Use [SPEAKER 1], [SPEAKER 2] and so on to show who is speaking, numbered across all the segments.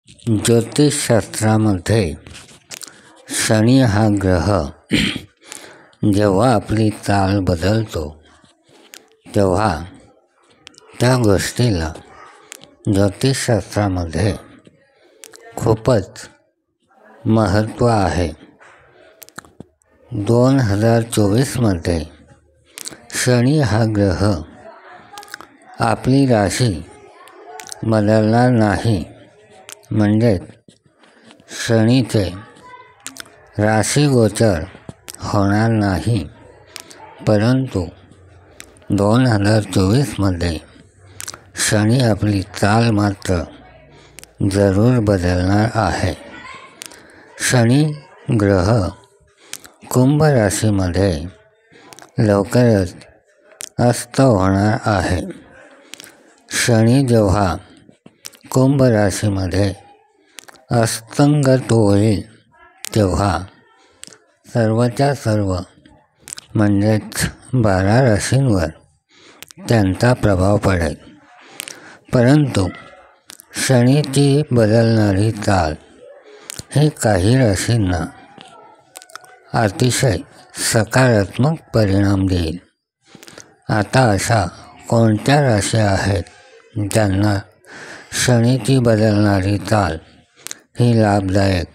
[SPEAKER 1] ज्योतिषशास्त्रामध्ये शनी हा ग्रह जेव्हा आपली चाल बदलतो तेव्हा त्या गोष्टीला ज्योतिषशास्त्रामध्ये खूपच महत्त्व आहे. 2024मध्ये शनी हा ग्रह आपली राशी बदलणार नाही, म्हणजे शनीचे राशीगोचर होणार नाही, परंतु 2024मध्ये शनी आपली चाल मात्र जरूर बदलणार आहे. शनी ग्रह कुंभ राशीमध्ये लवकरच अस्त होणार आहे. शनी जेव्हा कुंभ राशीमध्ये अस्तंगत होईल तेव्हा सर्वच्या सर्व म्हणजेच 12 राशींवर त्यांचा प्रभाव पडेल. परंतु शनीची बदलणारी चाल ही काही राशींना अतिशय सकारात्मक परिणाम देईल. आता अशा कोणत्या राशी आहेत ज्यांना शनीची बदलणारी चाल ही लाभदायक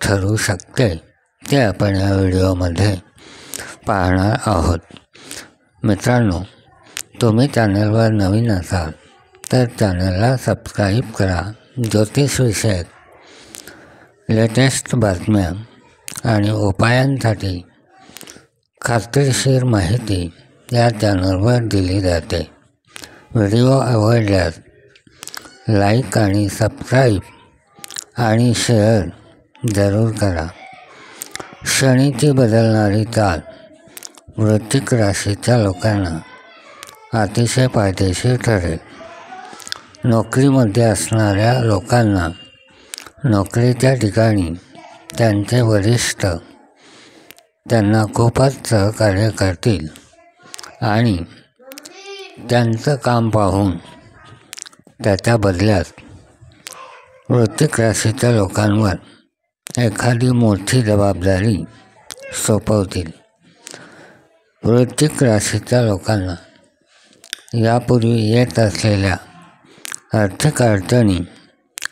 [SPEAKER 1] ठरू शकते, ते आपण या व्हिडिओमध्ये पाहणार आहोत. मित्रांनो, तुम्ही चॅनलवर नवीन असाल तर चॅनलला सबस्क्राईब करा. ज्योतिषविषयक लेटेस्ट बातम्या आणि उपायांसाठी खात्रीशीर माहिती या चॅनलवर दिली जाते. व्हिडिओ आवडल्यास लाईक आणि सबस्क्राईब आणि शेअर जरूर करा. शनीची बदलणारी चाल वृश्चिक राशीच्या लोकांना अतिशय फायदेशीर ठरेल. नोकरीमध्ये असणाऱ्या लोकांना नोकरीच्या ठिकाणी त्यांचे वरिष्ठ त्यांना खूपच सहकार्य करतील आणि त्यांचं काम पाहून त्याच्या बदल्यात वृश्चिक राशीच्या लोकांवर एखादी मोठी जबाबदारी सोपवतील. वृश्चिक राशीच्या लोकांना यापूर्वी येत असलेल्या आर्थिक अडचणी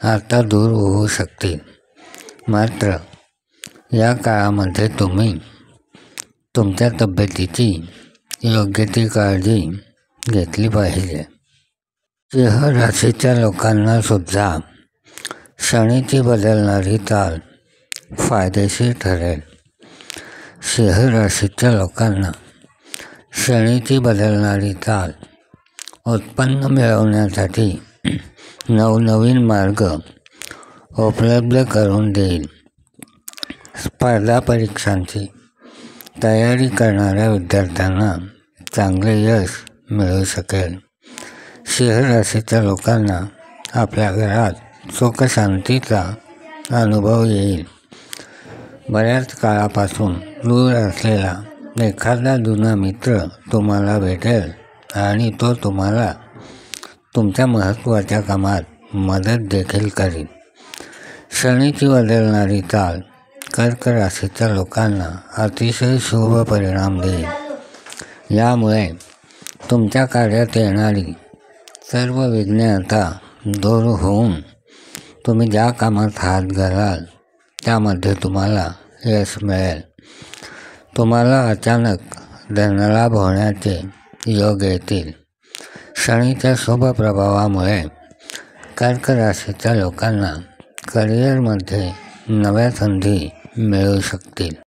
[SPEAKER 1] आता दूर होऊ शकतील. मात्र या काळामध्ये तुम्ही तुमच्या तब्येतीची योग्य ती काळजी घेतली पाहिजे. सिंह राशीच्या लोकांना सुद्धा शनीची बदलणारी चाल फायदेशीर ठरेल. सिंह राशीच्या लोकांना शनीची बदलणारी चाल उत्पन्न मिळवण्यासाठी नवनवीन मार्ग उपलब्ध करून देईल. स्पर्धा परीक्षांची तयारी करणाऱ्या विद्यार्थ्यांना चांगले यश मिळू शकेल. सिंह राशीच्या लोकांना आपल्या घरात सुखशांतीचा अनुभव येईल. बऱ्याच काळापासून दूर असलेला एखादा जुना मित्र तुम्हाला भेटेल आणि तो तुम्हाला तुमच्या महत्त्वाच्या कामात मदत देखील करेल. शनीची बदलणारी चाल कर्क राशीच्या लोकांना अतिशय शुभ परिणाम देईल. यामुळे तुमच्या कार्यात येणारी सर्व विघ्ने आता दूर होऊन तुम्ही ज्या कामात हात घालाल त्यामध्ये तुम्हाला यश मिळेल. तुम्हाला अचानक धनलाभ होण्याचे योग येतील. शनीच्या शुभ प्रभावामुळे कर्क राशीच्या लोकांना करिअरमध्ये नव्या संधी मिळू शकतील.